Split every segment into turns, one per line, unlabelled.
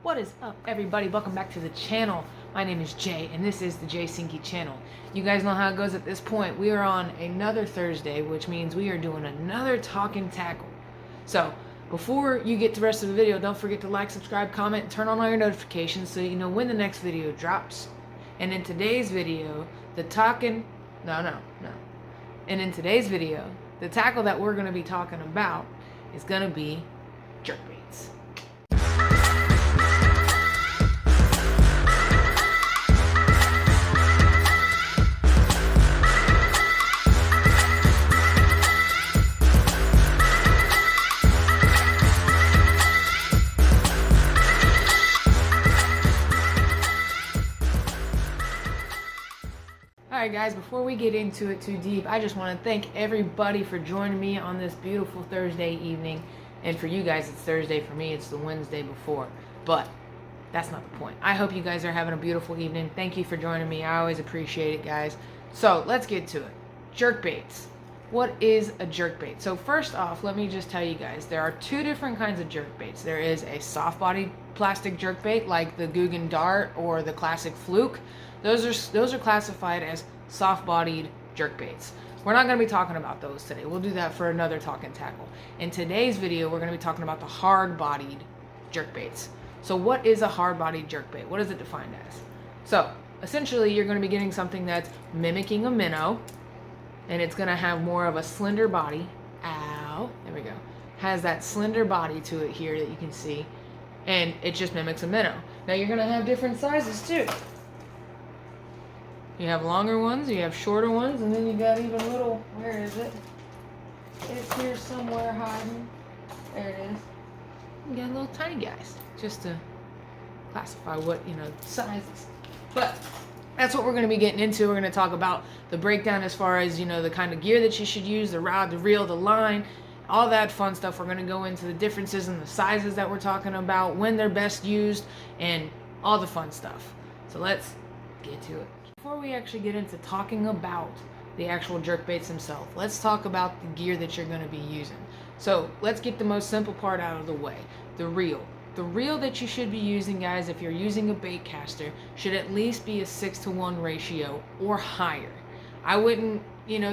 What is up, everybody? Welcome back to the channel. My name is Jay, and this is the Jay Sinky channel. You guys know how it goes at this point. We are on another Thursday, which means we are doing another Talkin Tackle. So, before you get to the rest of the video, don't forget to like, subscribe, comment, and turn on all your notifications so you know when the next video drops. And in today's video, the tackle that we're going to be talking about is going to be jerkbaits. Alright guys, before we get into it too deep, I just want to thank everybody for joining me on this beautiful Thursday evening. And for you guys, it's Thursday. For me, it's the Wednesday before. But that's not the point. I hope you guys are having a beautiful evening. Thank you for joining me. I always appreciate it, guys. So, let's get to it. Jerkbaits. What is a jerkbait? So first off, let me just tell you guys, there are two different kinds of jerkbaits. There is a soft-bodied plastic jerkbait, like the Guggen Dart or the classic Fluke. Those are classified as soft-bodied jerkbaits. We're not going to be talking about those today. We'll do that for another Talkin Tackle. In today's video, we're going to be talking about the hard-bodied jerkbaits. So what is a hard-bodied jerkbait? What is it defined as? So essentially, you're going to be getting something that's mimicking a minnow, and it's going to have more of a slender body. Ow, there we go. Has that slender body to it here that you can see, and it just mimics a minnow. Now you're going to have different sizes too. You have longer ones, you have shorter ones, and then you got even little, where is it? It's here somewhere hiding. There it is. You got little tiny guys, just to classify what, sizes. But that's what we're going to be getting into. We're going to talk about the breakdown as far as, the kind of gear that you should use, the rod, the reel, the line, all that fun stuff. We're going to go into the differences in the sizes that we're talking about, when they're best used, and all the fun stuff. So let's get to it. Before we actually get into talking about the actual jerkbaits themselves, let's talk about the gear that you're going to be using. So let's get the most simple part out of the way, the reel. The reel that you should be using, guys, if you're using a bait caster, should at least be a 6-to-1 ratio or higher. I wouldn't,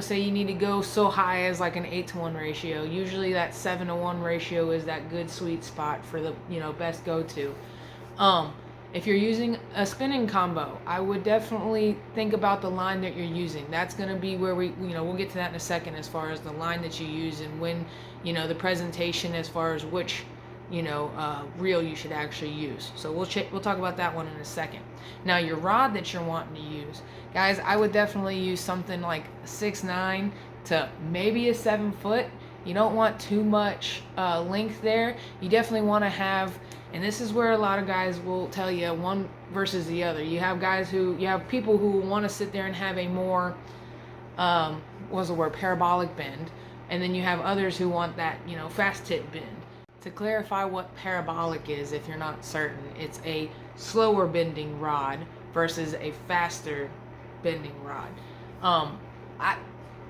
say you need to go so high as like an 8-to-1 ratio. Usually that 7-to-1 ratio is that good sweet spot for the, best go-to. If you're using a spinning combo, I would definitely think about the line that you're using. That's going to be where we'll get to that in a second as far as the line that you use and when, the presentation as far as which, reel you should actually use. So we'll talk about that one in a second. Now your rod that you're wanting to use, guys, I would definitely use something like 6'9" to maybe a 7 foot. You don't want too much length there. You definitely want to have, and this is where a lot of guys will tell you one versus the other. You have people who want to sit there and have a more, parabolic bend. And then you have others who want that, fast tip bend. To clarify what parabolic is, if you're not certain, it's a slower bending rod versus a faster bending rod.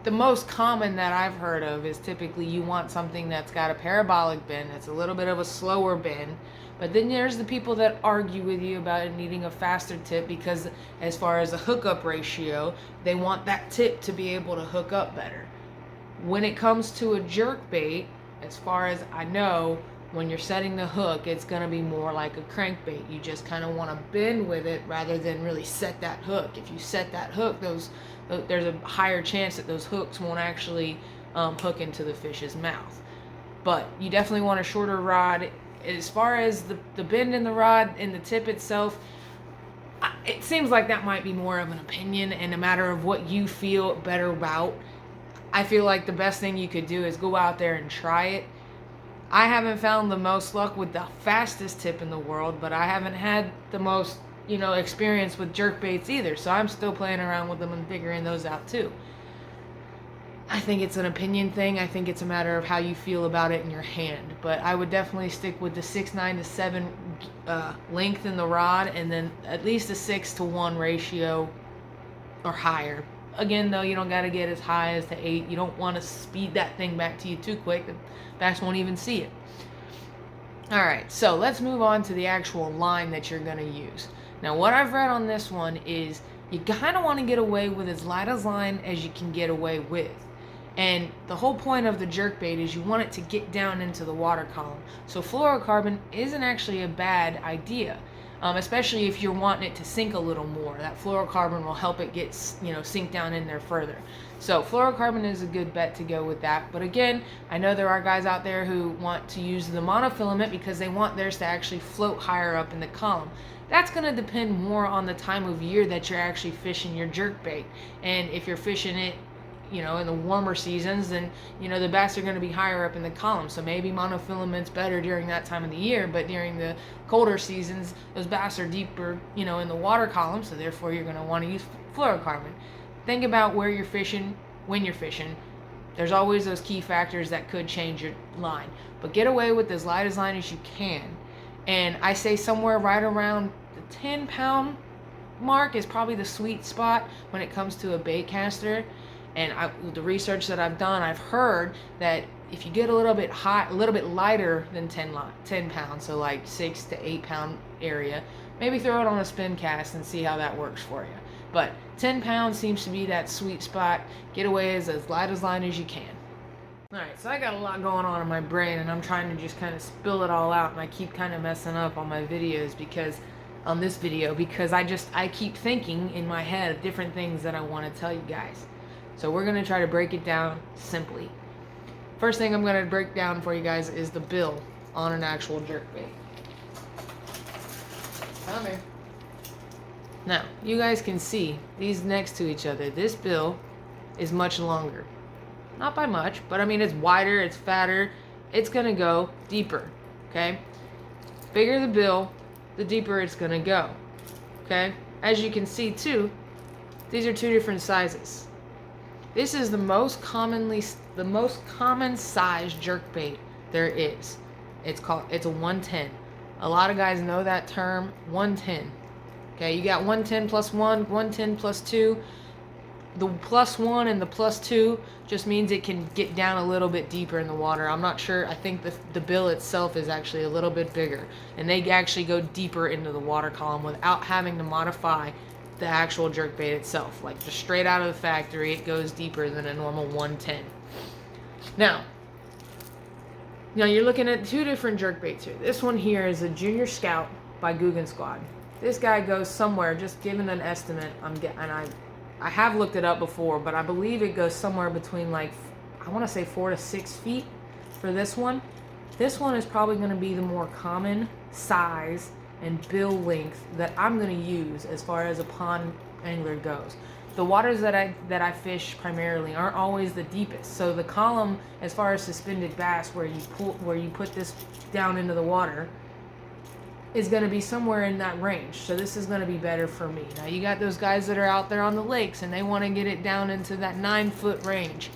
The most common that I've heard of is typically you want something that's got a parabolic bend, that's a little bit of a slower bend, but then there's the people that argue with you about it needing a faster tip because as far as a hookup ratio, they want that tip to be able to hook up better. When it comes to a jerkbait, as far as I know, when you're setting the hook, it's going to be more like a crankbait. You just kind of want to bend with it rather than really set that hook. If you set that hook, there's a higher chance that those hooks won't actually hook into the fish's mouth. But you definitely want a shorter rod. As far as the bend in the rod and the tip itself, it seems like that might be more of an opinion and a matter of what you feel better about. I feel like the best thing you could do is go out there and try it. I haven't found the most luck with the fastest tip in the world, but I haven't had the most, experience with jerkbaits either. So I'm still playing around with them and figuring those out too. I think it's an opinion thing. I think it's a matter of how you feel about it in your hand. But I would definitely stick with the 6'9" to 7 length in the rod, and then at least a 6-to-1 ratio or higher. Again, though, you don't got to get as high as the 8. You don't want to speed that thing back to you too quick. The bass won't even see it. All right, so let's move on to the actual line that you're gonna use. Now, what I've read on this one is you kind of want to get away with as light a line as you can get away with. And the whole point of the jerkbait is you want it to get down into the water column. So fluorocarbon isn't actually a bad idea, especially if you're wanting it to sink a little more. That fluorocarbon will help it get, sink down in there further. So fluorocarbon is a good bet to go with that. But again, I know there are guys out there who want to use the monofilament because they want theirs to actually float higher up in the column. That's going to depend more on the time of year that you're actually fishing your jerkbait. And if you're fishing it, in the warmer seasons, then, the bass are going to be higher up in the column. So maybe monofilament's better during that time of the year, but during the colder seasons, those bass are deeper, in the water column. So therefore, you're going to want to use fluorocarbon. Think about where you're fishing, when you're fishing. There's always those key factors that could change your line. But get away with as light a line as you can. And I say somewhere right around the 10-pound mark is probably the sweet spot when it comes to a bait caster. And the research that I've done, I've heard that if you get a little bit lighter than 10 pounds, so like 6 to 8 pound area, maybe throw it on a spin cast and see how that works for you. But 10 pounds seems to be that sweet spot. Get away as light as line as you can. Alright, so I got a lot going on in my brain, and I'm trying to just kind of spill it all out, and I keep kind of messing up on my videos because I keep thinking in my head of different things that I want to tell you guys. So we're going to try to break it down simply. First thing I'm going to break down for you guys is the bill on an actual jerkbait. Come here. Now, you guys can see these next to each other. This bill is much longer. Not by much, but I mean it's wider, it's fatter. It's going to go deeper, okay? Bigger the bill, the deeper it's going to go, okay? As you can see too, these are two different sizes. This is the most common size jerkbait there is. It's a 110. A lot of guys know that term, 110. Okay, you got 110 plus 1, 110 plus 2. The plus 1 and the plus 2 just means it can get down a little bit deeper in the water. I'm not sure. I think the bill itself is actually a little bit bigger, and they actually go deeper into the water column without having to modify the actual jerkbait itself. Like just straight out of the factory, it goes deeper than a normal 110. Now you're looking at two different jerkbaits here. This one here is a Junior Scout by Guggen Squad. This guy goes somewhere, just giving an estimate, I have looked it up before, but I believe it goes somewhere between I want to say 4 to 6 feet for this one. This one is probably going to be the more common size and bill length that I'm going to use as far as a pond angler goes. The waters that I fish primarily aren't always the deepest, so the column as far as suspended bass where you put this down into the water is going to be somewhere in that range. So this is going to be better for me. Now you got those guys that are out there on the lakes and they want to get it down into that 9-foot range.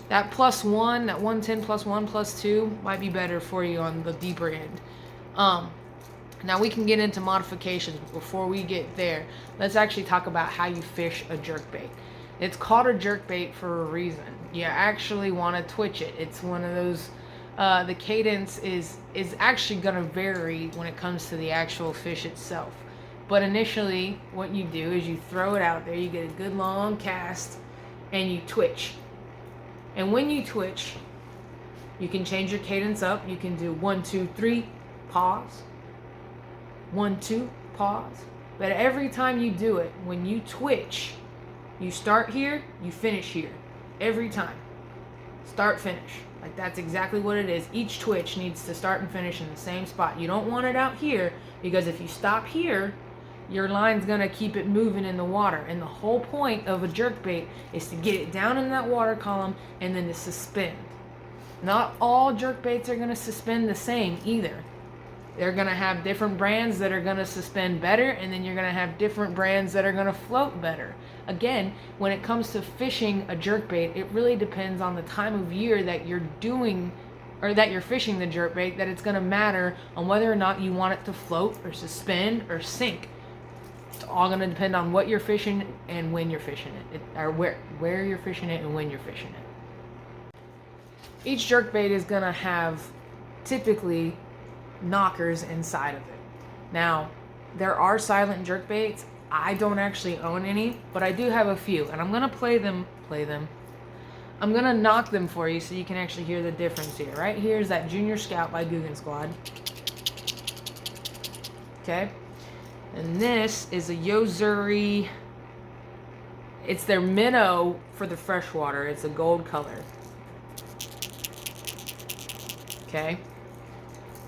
That plus 1, that 110 plus 1 plus 2 might be better for you on the deeper end. Now we can get into modifications, but before we get there, let's actually talk about how you fish a jerkbait. It's called a jerkbait for a reason. You actually want to twitch it. It's one of those, the cadence is actually going to vary when it comes to the actual fish itself. But initially, what you do is you throw it out there, you get a good long cast, and you twitch. And when you twitch, you can change your cadence up. You can do 1, 2, 3, pause. 1, 2, pause. But every time you do it, when you twitch, you start here, you finish here. Every time. Start, finish. Like that's exactly what it is. Each twitch needs to start and finish in the same spot. You don't want it out here, because if you stop here, your line's gonna keep it moving in the water. And the whole point of a jerkbait is to get it down in that water column and then to suspend. Not all jerkbaits are gonna suspend the same either. They're going to have different brands that are going to suspend better, and then you're going to have different brands that are going to float better. Again, when it comes to fishing a jerkbait, it really depends on the time of year that you're doing, or that you're fishing the jerkbait, that it's going to matter on whether or not you want it to float or suspend or sink. It's all going to depend on what you're fishing and when you're fishing it, or where you're fishing it and when you're fishing it. Each jerkbait is going to have typically knockers inside of it. Now, there are silent jerkbaits. I don't actually own any, but I do have a few, and I'm gonna play them. I'm gonna knock them for you so you can actually hear the difference here. Right here is that Junior Scout by Guggen Squad. Okay, and this is a Yo-Zuri. It's their minnow for the freshwater. It's a gold color. Okay,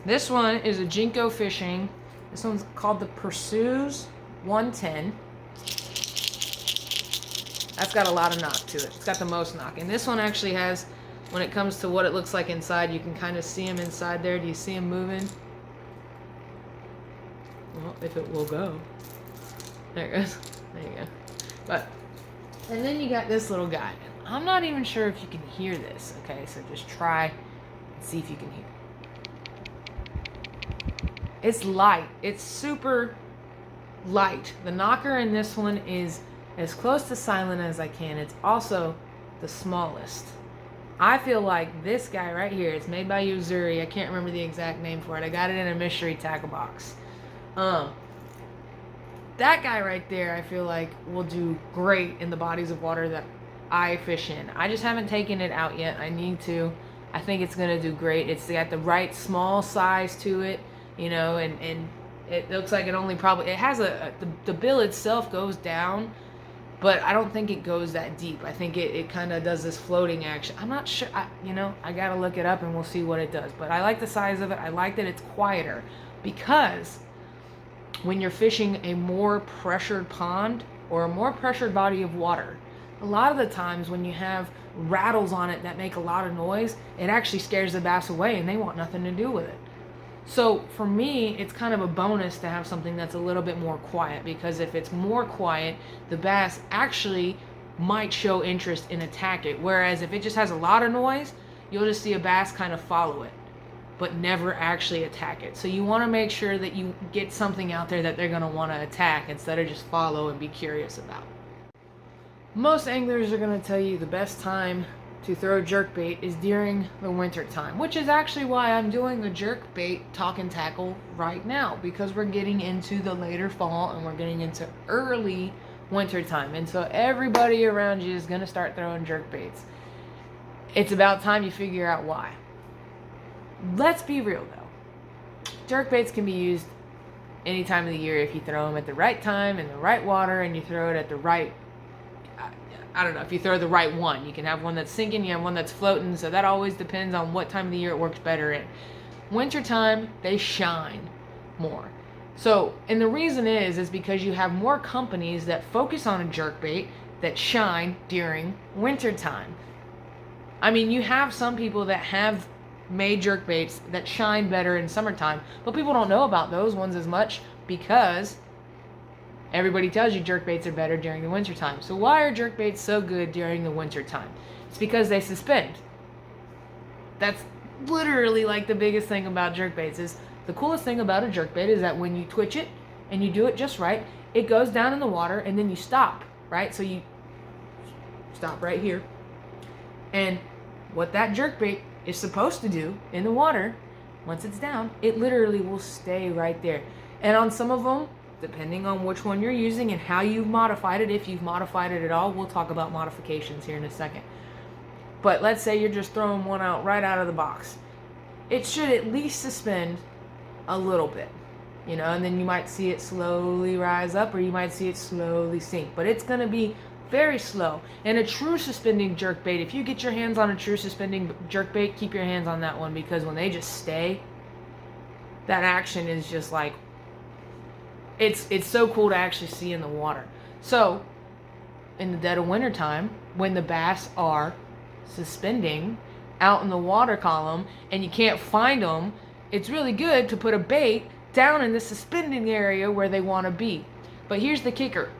this one is a Jinko Fishing. This one's called the Pursues 110. That's got a lot of knock to it. It's got the most knock. And this one actually has, when it comes to what it looks like inside, you can kind of see them inside there. Do you see them moving? Well, if it will go. There it goes. There you go. And then you got this little guy. I'm not even sure if you can hear this. Okay, so just try and see if you can hear. It's light. It's super light. The knocker in this one is as close to silent as I can. It's also the smallest. I feel like this guy right here, it's made by Yo-Zuri. I can't remember the exact name for it. I got it in a mystery tackle box. That guy right there, I feel like will do great in the bodies of water that I fish in. I just haven't taken it out yet. I need to. I think it's gonna do great. It's got the right small size to it, you know, and it looks like it only probably, it has the bill itself goes down, but I don't think it goes that deep. I think it kind of does this floating action. I'm not sure, you know, I gotta look it up and we'll see what it does. But I like the size of it. I like that it's quieter, because when you're fishing a more pressured pond or a more pressured body of water, a lot of the times when you have rattles on it that make a lot of noise, it actually scares the bass away and they want nothing to do with it. So for me, it's kind of a bonus to have something that's a little bit more quiet, because if it's more quiet, the bass actually might show interest and attack it. Whereas if it just has a lot of noise, you'll just see a bass kind of follow it, but never actually attack it. So you want to make sure that you get something out there that they're going to want to attack instead of just follow and be curious about. Most anglers are going to tell you the best time to throw jerkbait is during the winter time, which is actually why I'm doing a jerkbait Talkin Tackle right now, because we're getting into the later fall and we're getting into early winter time, and so everybody around you is going to start throwing jerkbaits. It's about time you figure out why. Let's be real though, jerkbaits can be used any time of the year if you throw them at the right time in the right water, and you throw it at the right, I don't know, if you throw the right one. You can have one that's sinking, you have one that's floating, so that always depends on what time of the year it works better in. Wintertime, they shine more. So, and the reason is because you have more companies that focus on a jerkbait that shine during wintertime. I mean, you have some people that have made jerkbaits that shine better in summertime, but people don't know about those ones as much because everybody tells you jerkbaits are better during the wintertime. So why are jerkbaits so good during the wintertime? It's because they suspend. That's literally like the biggest thing about jerkbaits. Is the coolest thing about a jerkbait is that when you twitch it and you do it just right, it goes down in the water and then you stop, right? So you stop right here. And what that jerkbait is supposed to do in the water, once it's down, it literally will stay right there. And on some of them, depending on which one you're using and how you've modified it, if you've modified it at all, we'll talk about modifications here in a second. But let's say you're just throwing one out right out of the box. It should at least suspend a little bit, you know, and then you might see it slowly rise up, or you might see it slowly sink, but it's going to be very slow. And a true suspending jerkbait, if you get your hands on a true suspending jerkbait, keep your hands on that one, because when they just stay, that action is just like, it's so cool to actually see in the water. So in the dead of winter time, when the bass are suspending out in the water column and you can't find them, it's really good to put a bait down in the suspending area where they want to be. But here's the kicker.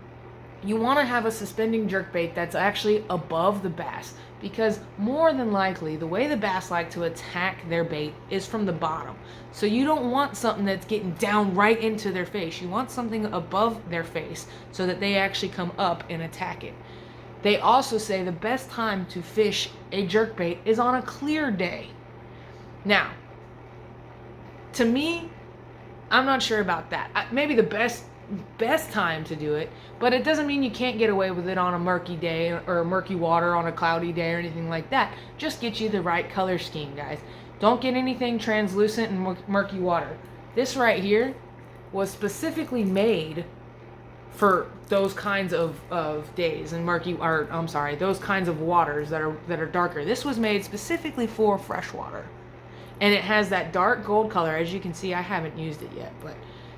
You want to have a suspending jerkbait that's actually above the bass, because more than likely the way the bass like to attack their bait is from the bottom. So you don't want something that's getting down right into their face. You want something above their face so that they actually come up and attack it. They also say the best time to fish a jerkbait is on a clear day. Now, To me, I'm not sure about that. Maybe the best time to do it, but it doesn't mean you can't get away with it on a murky day or murky water on a cloudy day or anything like that. Just get you the right color scheme, guys. Don't get anything translucent and murky water. This right here was specifically made for those kinds of days and those kinds of waters that are darker. This was made specifically for freshwater. And it has that dark gold color. As you can see, I haven't used it yet, but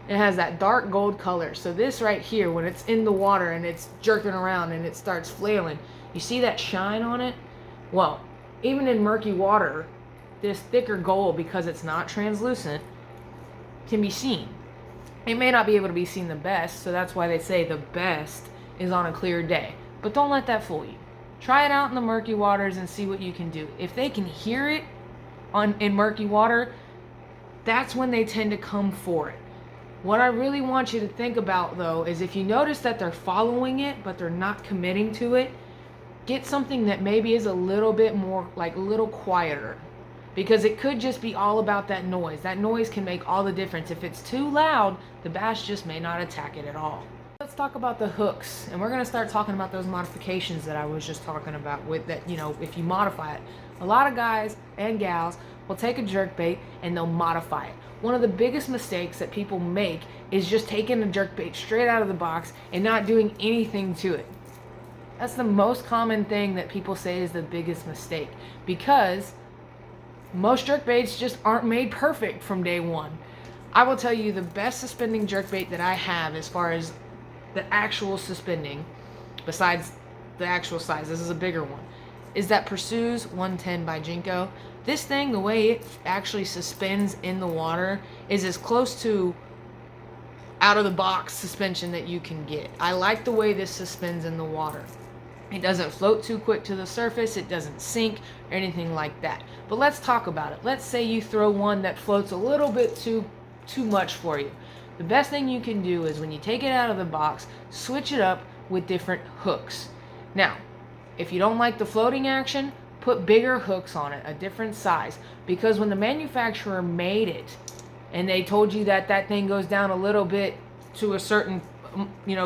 it has that dark gold color. So this right here, when it's in the water and it's jerking around and it starts flailing, you see that shine on it? Well, even in murky water, this thicker gold, because it's not translucent, can be seen. It may not be able to be seen the best, so that's why they say the best is on a clear day. But don't let that fool you. Try it out in the murky waters and see what you can do. If they can hear it in murky water, that's when they tend to come for it. What I really want you to think about, though, is if you notice that they're following it, but they're not committing to it, get something that maybe is a little bit more, like a little quieter. Because it could just be all about that noise. That noise can make all the difference. If it's too loud, the bass just may not attack it at all. Let's talk about the hooks. And we're going to start talking about those modifications that I was just talking about with that, if you modify it. A lot of guys and gals will take a jerkbait and they'll modify it. One of the biggest mistakes that people make is just taking a jerkbait straight out of the box and not doing anything to it. That's the most common thing that people say is the biggest mistake, because most jerkbaits just aren't made perfect from day one. I will tell you the best suspending jerkbait that I have, as far as the actual suspending, besides the actual size, this is a bigger one, is that Pursues 110 by Jinko. This thing, the way it actually suspends in the water, is as close to out of the box suspension that you can get. I like the way this suspends in the water. It doesn't float too quick to the surface, it doesn't sink or anything like that. But let's talk about it. Let's say you throw one that floats a little bit too much for you. The best thing you can do is, when you take it out of the box, switch it up with different hooks. Now, if you don't like the floating action, put bigger hooks on it, a different size. Because when the manufacturer made it, and they told you that that thing goes down a little bit to a certain,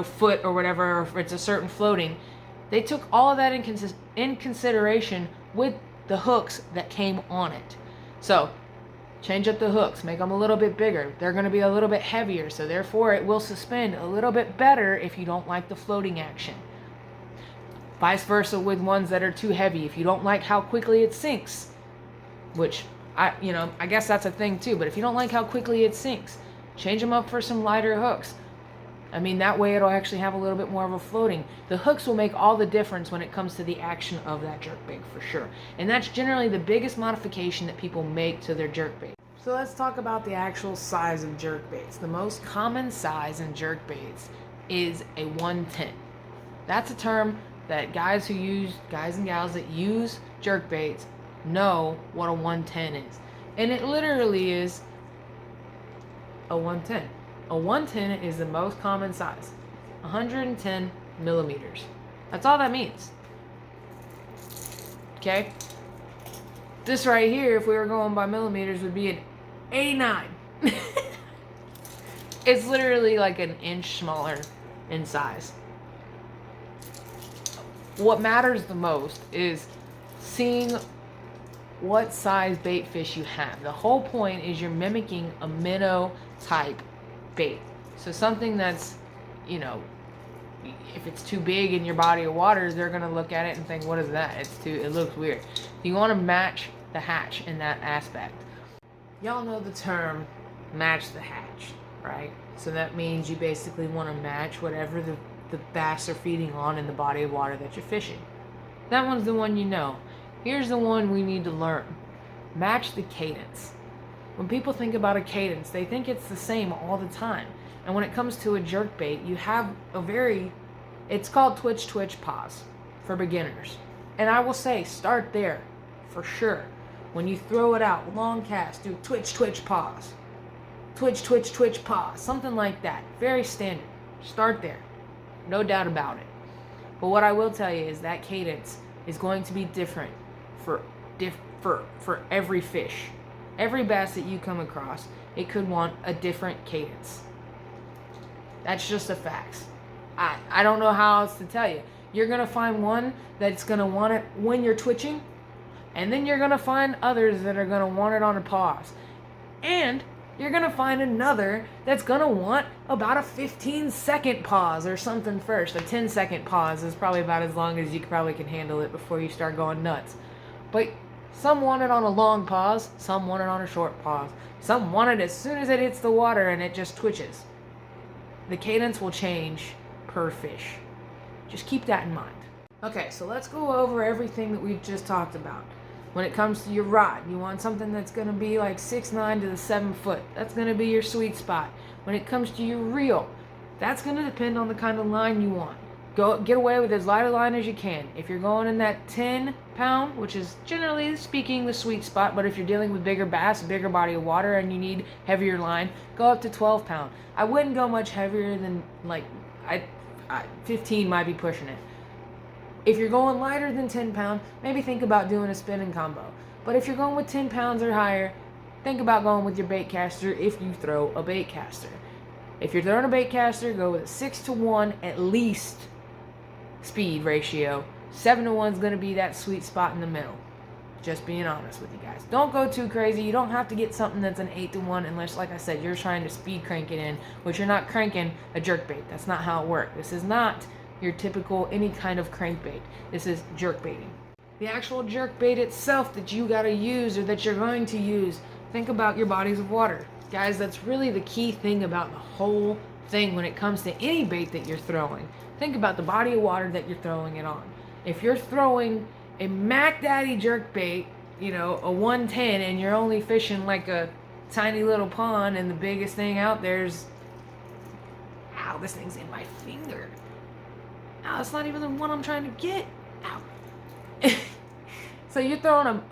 foot or whatever, or if it's a certain floating, they took all of that in consideration with the hooks that came on it. So, change up the hooks, make them a little bit bigger. They're going to be a little bit heavier, so therefore it will suspend a little bit better if you don't like the floating action. Vice versa with ones that are too heavy. If you don't like how quickly it sinks, which I guess that's a thing too, but if you don't like how quickly it sinks, change them up for some lighter hooks. That way it'll actually have a little bit more of a floating. The hooks will make all the difference when it comes to the action of that jerkbait, for sure. And that's generally the biggest modification that people make to their jerkbait. So let's talk about the actual size of jerkbaits. The most common size in jerkbaits is a 110. That's a term that guys and gals that use jerkbaits know what a 110 is. And it literally is a 110. A 110 is the most common size, 110 millimeters. That's all that means. Okay? This right here, if we were going by millimeters, would be an 89. It's literally like an inch smaller in size. What matters the most is seeing what size bait fish you have. The whole point is you're mimicking a minnow type bait. So something that's, if it's too big in your body of water, they're going to look at it and think, what is that? It looks weird. You want to match the hatch in that aspect. Y'all know the term match the hatch, right? So that means you basically want to match whatever the bass are feeding on in the body of water that you're fishing. That one's the one you know. Here's the one we need to learn. Match the cadence. When people think about a cadence, they think it's the same all the time. And when it comes to a jerkbait, you have it's called twitch, twitch, pause for beginners. And I will say, start there for sure. When you throw it out, long cast, do twitch, twitch, pause. Twitch, twitch, twitch, pause. Something like that. Very standard. Start there. No doubt about it. But what I will tell you is that cadence is going to be different for every fish. Every bass that you come across it could want a different cadence. That's just a fact. I don't know how else to tell you. You're going to find one that's going to want it when you're twitching, and then you're going to find others that are going to want it on a pause. And you're going to find another that's going to want about a 15-second pause or something first. A 10-second pause is probably about as long as you probably can handle it before you start going nuts. But some want it on a long pause, some want it on a short pause. Some want it as soon as it hits the water and it just twitches. The cadence will change per fish. Just keep that in mind. Okay, so let's go over everything that we've just talked about. When it comes to your rod, you want something that's going to be like 6'9" to the 7 foot. That's going to be your sweet spot. When it comes to your reel, that's going to depend on the kind of line you want. Get away with as light a line as you can. If you're going in that 10-pound, which is generally speaking the sweet spot, but if you're dealing with bigger bass, a bigger body of water, and you need heavier line, go up to 12-pound. I wouldn't go much heavier than, like, 15 might be pushing it. If you're going lighter than 10 pound, maybe think about doing a spinning combo. But if you're going with 10 pounds or higher, think about going with your bait caster if you throw a bait caster. If you're throwing a bait caster, go with a 6-to-1 at least speed ratio. 7-to-1 is going to be that sweet spot in the middle. Just being honest with you guys. Don't go too crazy. You don't have to get something that's an 8-to-1 unless, like I said, you're trying to speed crank it in, which you're not cranking a jerkbait. That's not how it works. This is not your typical any kind of crankbait. This is jerkbaiting. The actual jerkbait itself that you gotta use or that you're going to use, think about your bodies of water. Guys, that's really the key thing about the whole thing when it comes to any bait that you're throwing. Think about the body of water that you're throwing it on. If you're throwing a Mac Daddy jerkbait, you know, a 110, and you're only fishing like a tiny little pond and the biggest thing out there's, ow, this thing's in my finger. Ow, it's not even the one I'm trying to get. Ow. So you're throwing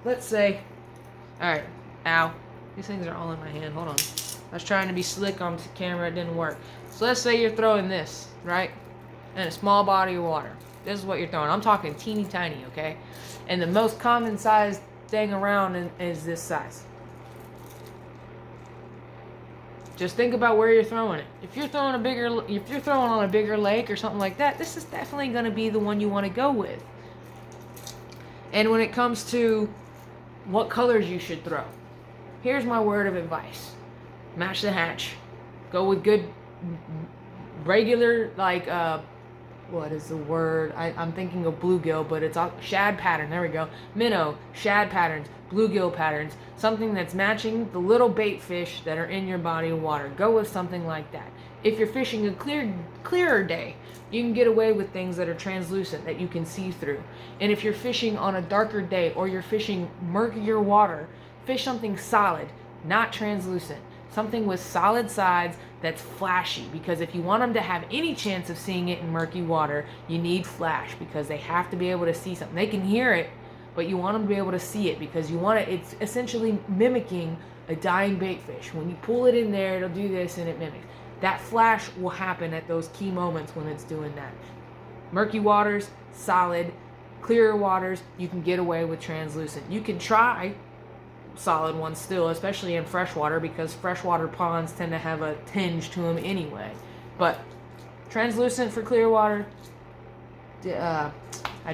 let's say, alright, ow. These things are all in my hand, hold on. I was trying to be slick on camera, it didn't work. So let's say you're throwing this, right? In a small body of water. This is what you're throwing. I'm talking teeny tiny, okay? And the most common size thing around is this size. Just think about where you're throwing it. If you're throwing on a bigger lake or something like that, this is definitely going to be the one you want to go with. And when it comes to what colors you should throw, here's my word of advice. Match the hatch. Go with good, regular, like, what is the word? I'm thinking of bluegill, but it's shad pattern. There we go. Minnow, shad patterns, bluegill patterns. Something that's matching the little bait fish that are in your body of water. Go with something like that. If you're fishing a clearer day, you can get away with things that are translucent that you can see through. And if you're fishing on a darker day or you're fishing murkier water, fish something solid, not translucent. Something with solid sides that's flashy, because if you want them to have any chance of seeing it in murky water, you need flash, because they have to be able to see something. They can hear it, but you want them to be able to see it, because you want it. It's essentially mimicking a dying bait fish. When you pull it in there, it'll do this and it mimics. That flash will happen at those key moments when it's doing that. Murky waters, solid. Clearer waters, you can get away with translucent. You can try solid ones still, especially in freshwater, because freshwater ponds tend to have a tinge to them anyway. But translucent for clear water, I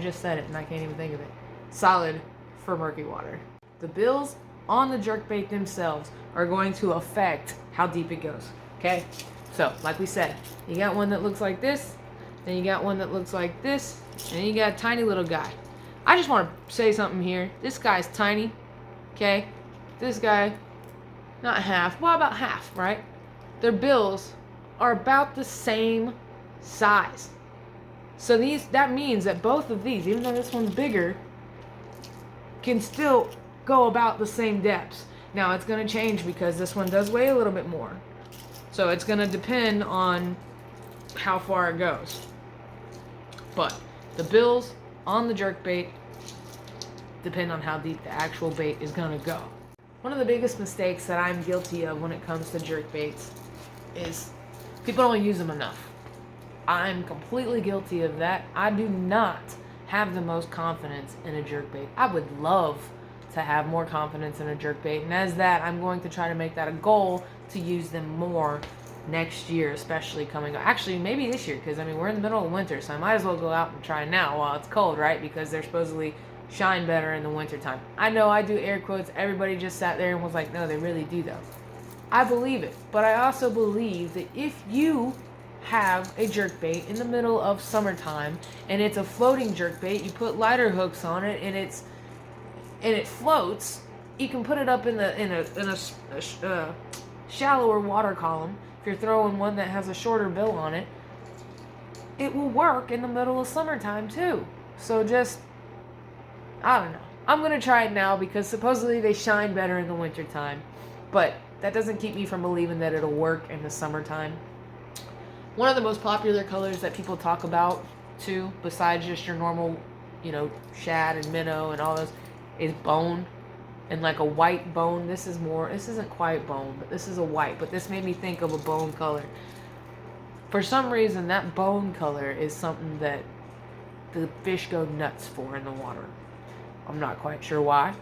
just said it and I can't even think of it. Solid for murky water. The bills on the jerkbait themselves are going to affect how deep it goes. Okay? So, like we said, you got one that looks like this, then you got one that looks like this, and then you got a tiny little guy. I just want to say something here. This guy's tiny. Okay, this guy, not half, well, about half, right? Their bills are about the same size. So that means that both of these, even though this one's bigger, can still go about the same depths. Now it's going to change because this one does weigh a little bit more. So it's going to depend on how far it goes. But the bills on the jerkbait depend on how deep the actual bait is going to go. One of the biggest mistakes that I'm guilty of when it comes to jerkbaits is people don't use them enough. I'm completely guilty of that. I do not have the most confidence in a jerkbait. I would love to have more confidence in a jerkbait. And as that, I'm going to try to make that a goal to use them more next year, especially coming up. Actually, maybe this year, because I mean, we're in the middle of winter, so I might as well go out and try now while it's cold, right? Because they're supposedly shine better in the winter time. I know I do air quotes. Everybody just sat there and was like, no, they really do though. I believe it, but I also believe that if you have a jerkbait in the middle of summertime and it's a floating jerkbait, you put lighter hooks on it and it floats, you can put it up in a shallower water column. If you're throwing one that has a shorter bill on it, it will work in the middle of summertime too. So just, I don't know. I'm going to try it now because supposedly they shine better in the wintertime. But that doesn't keep me from believing that it'll work in the summertime. One of the most popular colors that people talk about too, besides just your normal, you know, shad and minnow and all those, is bone. And like a white bone. This isn't quite bone, but this is a white. But this made me think of a bone color. For some reason, that bone color is something that the fish go nuts for in the water. I'm not quite sure why.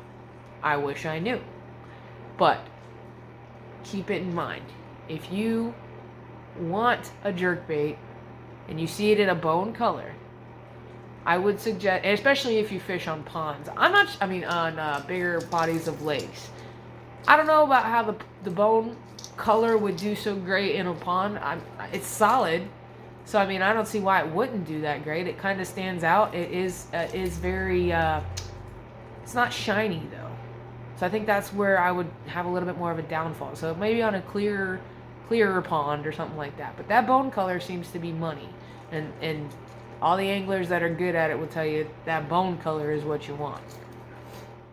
I wish I knew. But keep it in mind. If you want a jerkbait and you see it in a bone color, I would suggest, especially if you fish on ponds. On bigger bodies of lakes. I don't know about how the bone color would do so great in a pond. It's solid, so I mean I don't see why it wouldn't do that great. It kind of stands out. It is very. It's not shiny though, so I think that's where I would have a little bit more of a downfall. So maybe on a clearer pond or something like that. But that bone color seems to be money, and all the anglers that are good at it will tell you that bone color is what you want.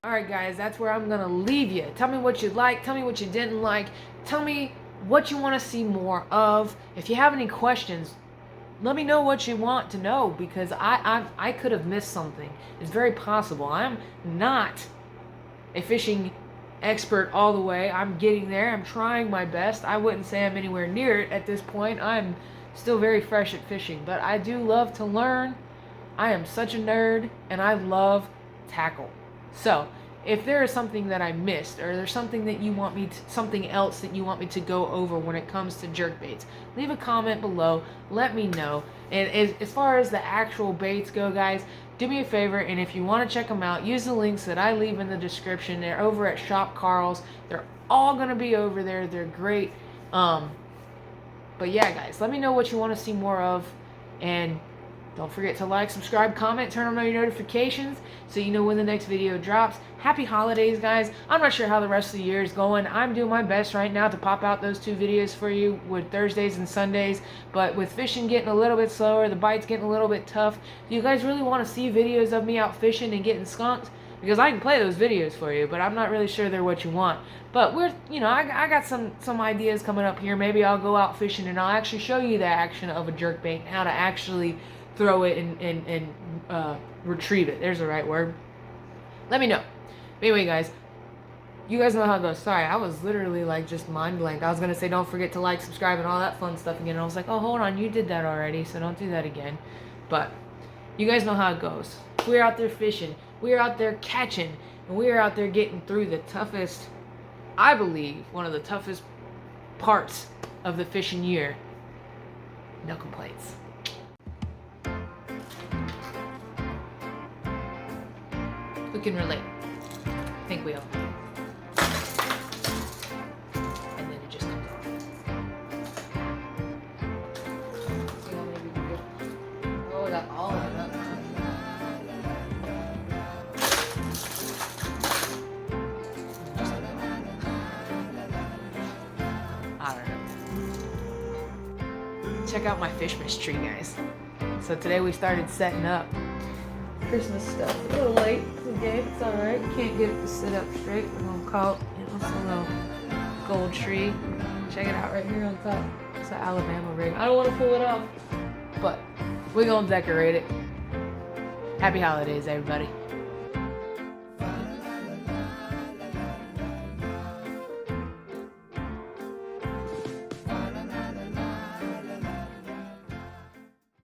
Alright guys, that's where I'm going to leave you. Tell me what you like, tell me what you didn't like, tell me what you want to see more of. If you have any questions, let me know what you want to know, because I could have missed something. It's very possible. I'm not a fishing expert all the way. I'm getting there. I'm trying my best. I wouldn't say I'm anywhere near it at this point. I'm still very fresh at fishing, but I do love to learn. I am such a nerd, and I love tackle. So if there is something that I missed, or there's something that you want me to, something else that you want me to go over when it comes to jerkbaits, leave a comment below. Let me know. And as far as the actual baits go, guys, do me a favor, and if you want to check them out, use the links that I leave in the description. They're over at Shop Carl's. They're all gonna be over there. They're great. But yeah, guys, let me know what you want to see more of, and don't forget to like, subscribe, comment, turn on all your notifications so you know when the next video drops. Happy holidays, guys. I'm not sure how the rest of the year is going. I'm doing my best right now to pop out those 2 videos for you with Thursdays and Sundays, but with fishing getting a little bit slower, the bites getting a little bit tough, do you guys really want to see videos of me out fishing and getting skunked? Because I can play those videos for you, but I'm not really sure they're what you want. But I got some ideas coming up here. Maybe I'll go out fishing and I'll actually show you the action of a jerkbait and how to actually throw it and retrieve it. There's the right word. Let me know. But anyway, guys, you guys know how it goes. Sorry, I was literally like just mind blank. I was going to say don't forget to like, subscribe, and all that fun stuff again. And I was like, oh, hold on, you did that already, so don't do that again. But you guys know how it goes. We're out there fishing. We're out there catching. And we're out there getting through the toughest, I believe, one of the toughest parts of the fishing year. No complaints. Who can relate? I think we all do. And then it just comes off. See how maybe we can go. Oh, we got all of it up. I don't know. Check out my Fishmas tree, guys. So today we started setting up Christmas stuff. A little late today, it's alright. Can't get it to sit up straight. We're gonna call it a little gold tree. Check it out right here on top. It's an Alabama rig. I don't want to pull it off, but we're gonna decorate it. Happy holidays, everybody.